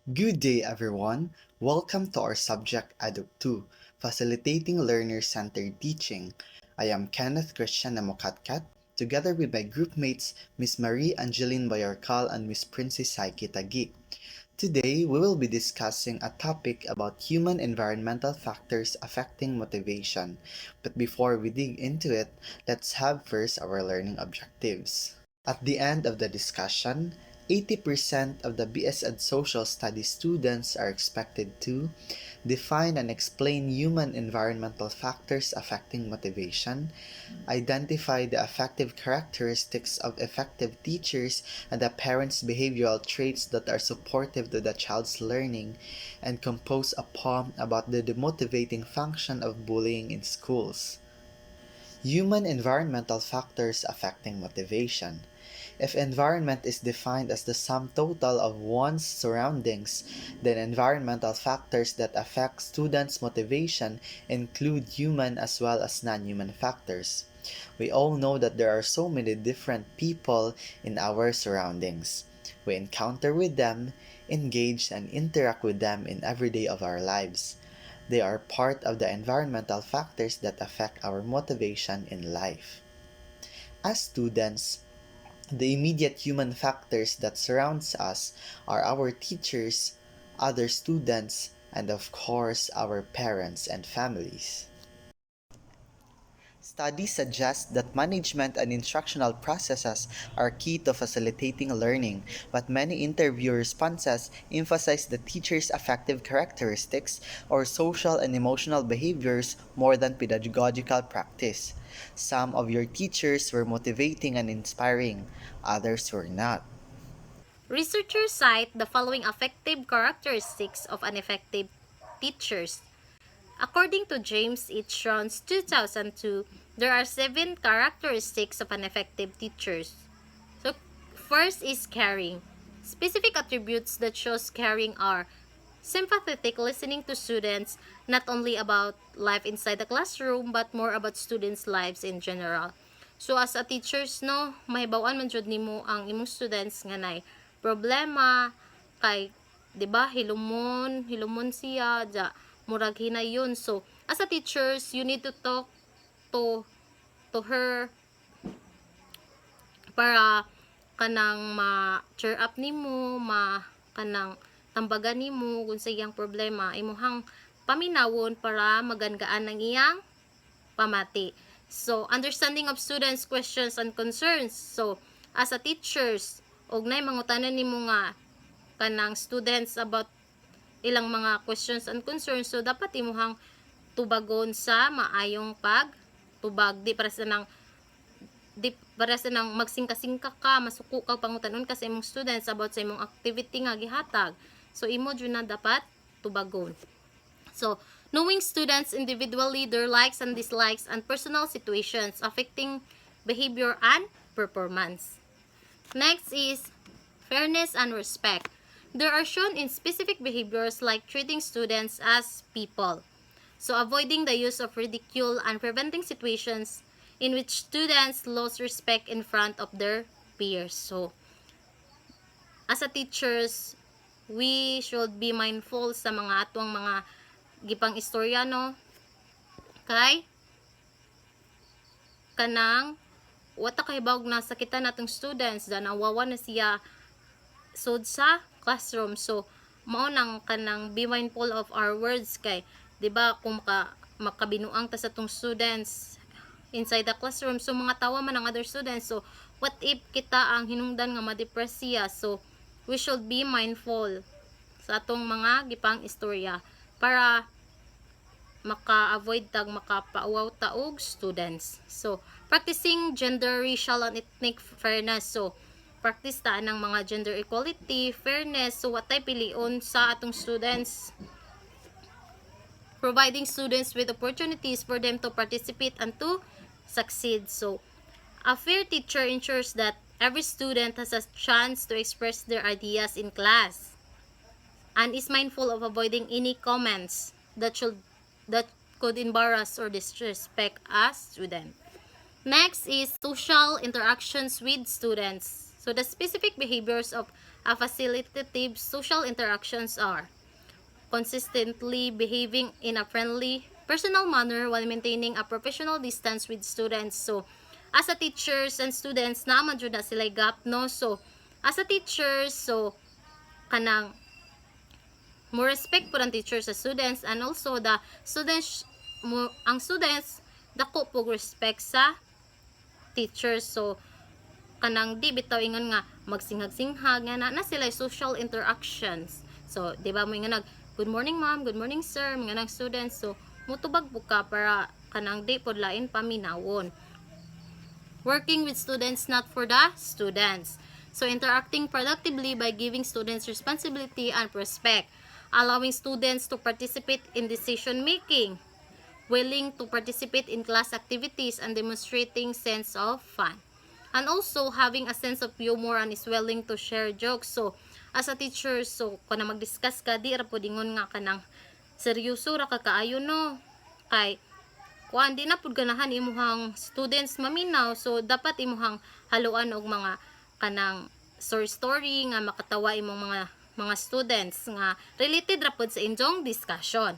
Good day, everyone. Welcome to our subject Edu 2, Facilitating Learner-Centered Teaching. I am Kenneth Christian Namokatkat, together with my group mates Miss Marie Angeline Bayarkal and Miss Princess Saiki Tagi. Today, we will be discussing a topic about human environmental factors affecting motivation. But before we dig into it, let's have first our learning objectives. At the end of the discussion, 80% of the BS Ed Social Studies students are expected to define and explain human environmental factors affecting motivation, identify the effective characteristics of effective teachers and the parents' behavioral traits that are supportive to the child's learning, and compose a poem about the demotivating function of bullying in schools. Human environmental factors affecting motivation. If environment is defined as the sum total of one's surroundings, then environmental factors that affect students' motivation include human as well as non-human factors. We all know that there are so many different people in our surroundings. We encounter with them, engage and interact with them in every day of our lives. They are part of the environmental factors that affect our motivation in life. As students, the immediate human factors that surrounds us are our teachers, other students, and of course our parents and families. Studies suggest that management and instructional processes are key to facilitating learning, but many interview responses emphasize the teacher's affective characteristics or social and emotional behaviors more than pedagogical practice. Some of your teachers were motivating and inspiring, others were not. Researchers cite the following affective characteristics of an effective teachers. According to James H. Rounds 2002, there are 7 characteristics of an effective teacher. So, first is caring. Specific attributes that shows caring are sympathetic listening to students, not only about life inside the classroom, but more about students' lives in general. So as a teachers no, mahibaw-an man jud nimo ang imong students nga nay problema kay 'di ba hilumon siya ja murag hinayon. So as a teachers, you need to talk to her para kanang ma-cheer up nimo, kanang tambagan nimo kung sa iyang problema, imuhang paminawon para magangaan ang iyang pamati. So, understanding of students' questions and concerns. So, as a teachers, og nay mangutanan nimo nga kanang students about ilang mga questions and concerns, so dapat imuhang tubagon sa maayong pagtubag, di para sa nang magsingka-singka ka, masuko ka pangutanon ka sa imong students about sa imong activity nga gihatag. So imo jud na dapat tubagon. So, knowing students individually, their likes and dislikes and personal situations affecting behavior and performance. Next is fairness and respect. There are shown in specific behaviors like treating students as people. So, avoiding the use of ridicule and preventing situations in which students lose respect in front of their peers. So, as a teachers, we should be mindful sa mga atong mga gipang istorya no kay kanang wata kay bawg na sakitan natong students da nawawa na siya sud sa classroom. So mao nang kanang be mindful of our words kay di ba kung makabinuang ta sa tong students inside the classroom, so mga tawa man ang other students, so what if kita ang hinungdan nga ma-depress siya. So we should be mindful sa atong mga gipang istorya para maka-avoid tag makapauwaw taog students. So, practicing gender, racial, and ethnic fairness. So, practice ta ng mga gender equality, fairness. So, watay pilion sa atong students. Providing students with opportunities for them to participate and to succeed. So, a fair teacher ensures that every student has a chance to express their ideas in class and is mindful of avoiding any comments that could embarrass or disrespect a student. Next is social interactions with students. So the specific behaviors of a facilitative social interactions are consistently behaving in a friendly, personal manner while maintaining a professional distance with students. So, as a teachers and students, naman jud na sila gap, no? So, as a teachers, so, kanang more respect po ng teachers sa students, and also the students, ang students, dako po respect sa teachers. So, kanang di bitaw ingon nga magsinghag-singhag nga na sila social interactions. So, di ba mo nga nag good morning ma'am, good morning sir, mga nang students. So, mutubag po ka para kanang di pod lain paminawon. Working with students not for the students. So, interacting productively by giving students responsibility and respect. Allowing students to participate in decision making. Willing to participate in class activities and demonstrating sense of fun. And also having a sense of humor and is willing to share jokes. So, as a teacher, so kung mag-discuss ka, di ra po dingon nga kanang seryoso ra ka kaayo, no? Kay, kuan di na pud ganahan imuhang students maminaw. So, dapat imuhang haluan og mga kanang story nga makatawa imong mga students nga related ra pod sa inyong discussion.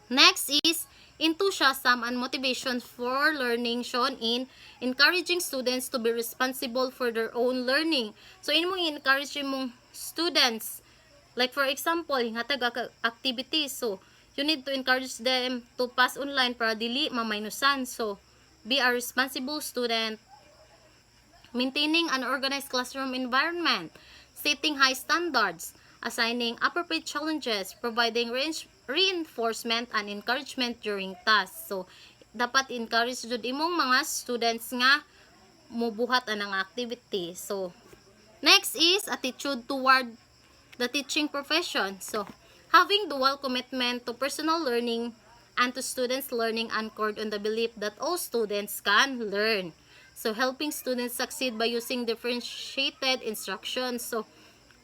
Next is enthusiasm and motivation for learning shown in encouraging students to be responsible for their own learning. So, imong encourage imong students, like for example, hatag activities. So, you need to encourage them to pass online para dili mamaynusan. So, be a responsible student. Maintaining an organized classroom environment. Setting high standards. Assigning appropriate challenges. Providing reinforcement and encouragement during tasks. So, dapat encourage jud imong mga students nga mubuhat anang activity. So, next is attitude toward the teaching profession. So, having dual commitment to personal learning and to students' learning anchored on the belief that all students can learn. So, helping students succeed by using differentiated instructions. So,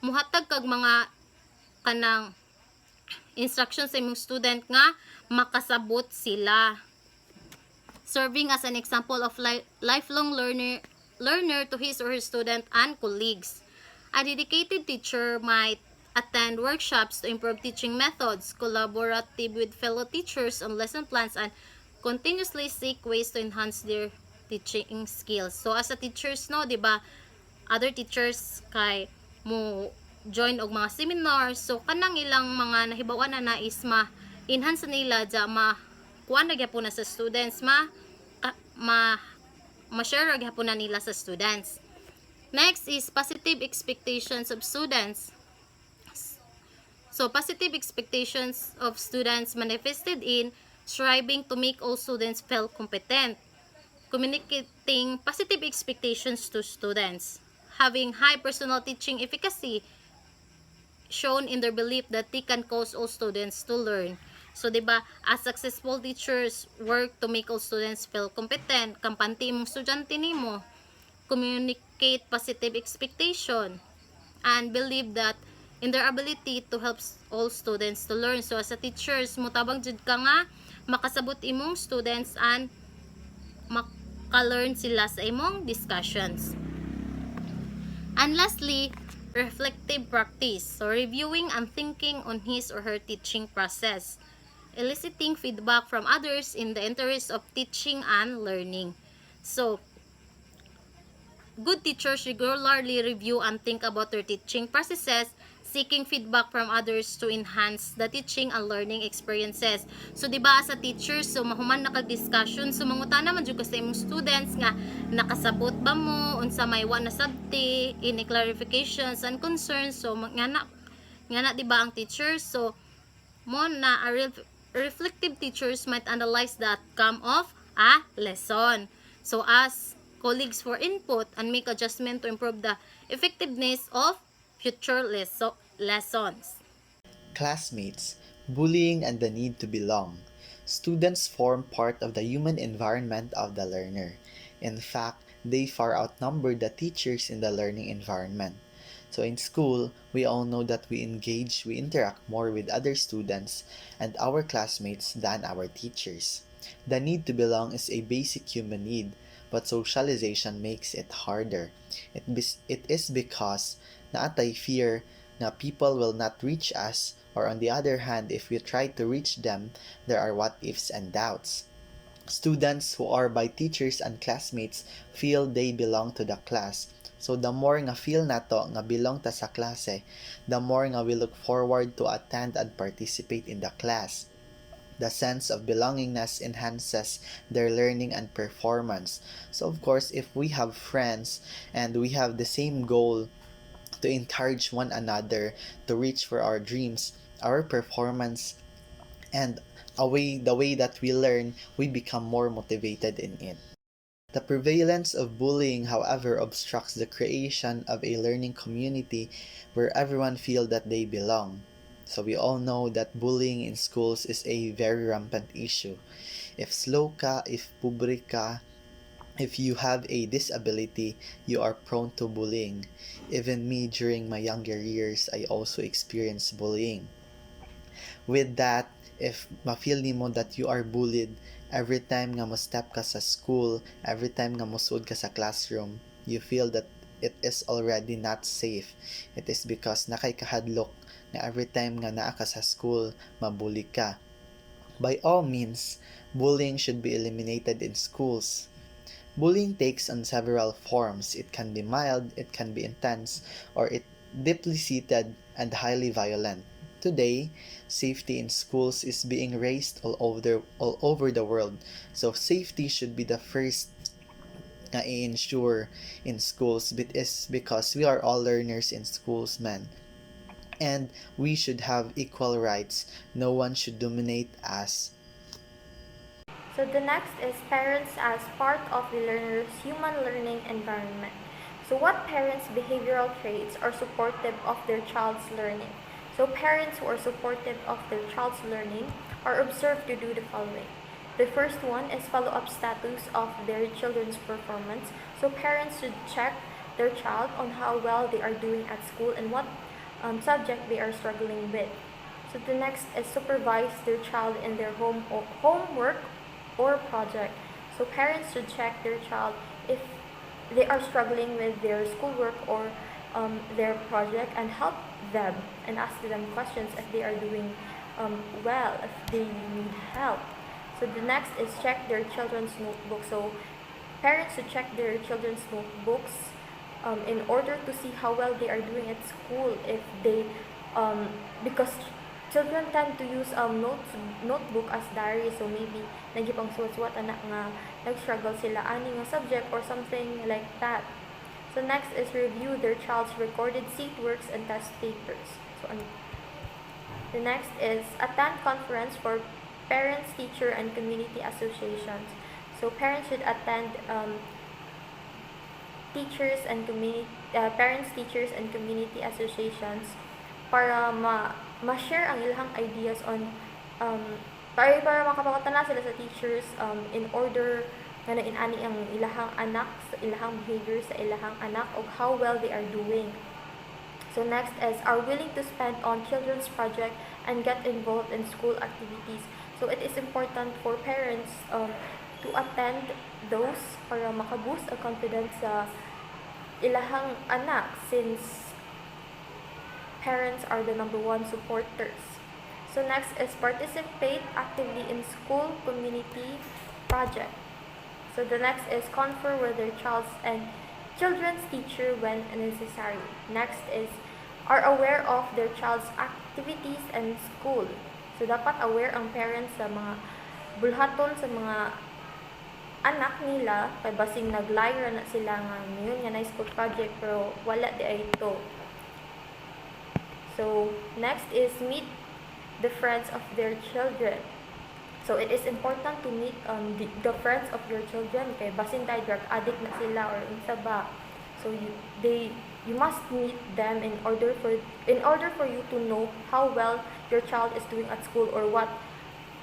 muhatag kag mga kanang instructions sa imong student nga makasabot sila. Serving as an example of lifelong learner to his or her student and colleagues. A dedicated teacher might attend workshops to improve teaching methods, collaborative with fellow teachers on lesson plans, and continuously seek ways to enhance their teaching skills. So, as a teachers, no, di ba, other teachers kay mo join og mga seminars. So, kanang ilang mga nahibawan na is ma-enhance nila dya, kuha na gyapon na sa students, ma-share gyapon na nila sa students. Next is positive expectations of students. So, positive expectations of students manifested in striving to make all students feel competent. Communicating positive expectations to students. Having high personal teaching efficacy shown in their belief that they can cause all students to learn. So, diba, as successful teachers work to make all students feel competent, kampante mong estudyante nimo, communicate positive expectation, and believe that in their ability to help all students to learn. So, as a teachers, mutabang jud ka nga, makasabot imong students and maka-learn sila sa imong discussions. And lastly, reflective practice. So, reviewing and thinking on his or her teaching process. Eliciting feedback from others in the interest of teaching and learning. So, good teachers regularly review and think about their teaching processes, seeking feedback from others to enhance the teaching and learning experiences. So, di ba, as a teacher, so, mahuman nakag-discussion, so, mangutana man dyan ka sa imong students nga, nakasabot ba mo, unsa may wa na sabti, any clarifications and concerns. So, nga na, di ba, ang teachers, so, mo na, reflective teachers might analyze the outcome of a lesson. So, as colleagues for input and make adjustment to improve the effectiveness of future lessons. Classmates, bullying and the need to belong. Students form part of the human environment of the learner. In fact, they far outnumber the teachers in the learning environment. So in school, we all know that we interact more with other students and our classmates than our teachers. The need to belong is a basic human need, but socialization makes it harder. It is because na atay fear na people will not reach us, or on the other hand, if we try to reach them, there are what ifs and doubts. Students who are by teachers and classmates feel they belong to the class. So the more nga feel nato nga belong ta sa klase, the more nga we look forward to attend and participate in the class. The sense of belongingness enhances their learning and performance. So of course, if we have friends and we have the same goal to encourage one another to reach for our dreams, our performance and the way that we learn, we become more motivated in it. The prevalence of bullying, however, obstructs the creation of a learning community where everyone feels that they belong. So we all know that bullying in schools is a very rampant issue. If slow ka, if pobre ka, if you have a disability, you are prone to bullying. Even me, during my younger years, I also experienced bullying. With that, if ma-feel nimo that you are bullied every time nga mo step ka sa school, every time nga mo sud ka sa classroom, you feel that it is already not safe. It is because nakay kahadlok na every time nga naa ka sa school, mabully ka. By all means, bullying should be eliminated in schools. Bullying takes on several forms. It can be mild, it can be intense, or it deeply seated and highly violent. Today, safety in schools is being raised all over the world. So safety should be the first na i-ensure in schools. It is because we are all learners in schools, man. And we should have equal rights. No one should dominate us. So the next is parents as part of the learner's human learning environment. So what parents' behavioral traits are supportive of their child's learning? So parents who are supportive of their child's learning are observed to do the following. The first one is follow-up status of their children's performance. So parents should check their child on how well they are doing at school and what subject they are struggling with. So the next is supervise their child in their homework or project. So parents should check their child if they are struggling with their schoolwork or their project and help them and ask them questions if they are doing well, if they need help. So the next is check their children's notebook. So parents should check their children's notebooks in order to see how well they are doing at school. If they because children tend to use notebook as diary, so maybe nagipang suwat-suwat anak nga nag-struggle sila ani nga subject or something like that. So next is review their child's recorded seat works and test papers. So the next is attend conference for parents, teacher, and community associations. So parents should attend parents, teachers, and community associations para ma-share ang ilang ideas on para makapakutana sila sa teachers in order nga nainani ang ilahang anak sa ilahang behavior sa ilahang anak o how well they are doing. So next is are willing to spend on children's project and get involved in school activities. So it is important for parents to attend those para makaboost ang confidence sa ilahang anak since parents are the number one supporters. So next is participate actively in school community project. So the next is confer with their children's teacher when necessary. Next is are aware of their child's activities and school. So dapat aware ang parents sa mga bulhaton sa mga anak nila kay basing naglayra na sila nga ngayon nga na school project pero wala di ay ito. So next is meet the friends of their children. So it is important to meet the friends of your children kay basin tayo drug addict na sila or unsa ba. So you must meet them in order for you to know how well your child is doing at school or what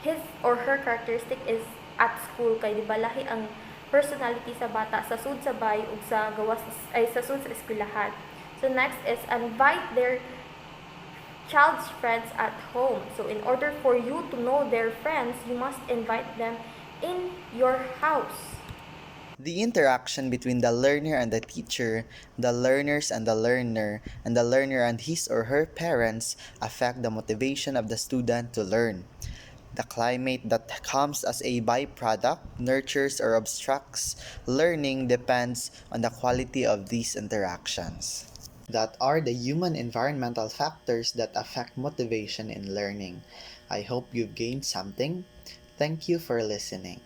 his or her characteristic is at school kay di ba lahi ang personality sa bata sa sud sa bay ug sa gawas ay sa sud sa eskwelahan. So next is invite their child's friends at home. So in order for you to know their friends, you must invite them in your house. The interaction between the learner and the teacher, the learners and the learner and his or her parents affect the motivation of the student to learn. The climate that comes as a byproduct, nurtures or obstructs learning depends on the quality of these interactions. That are the human environmental factors that affect motivation in learning. I hope you've gained something. Thank you for listening.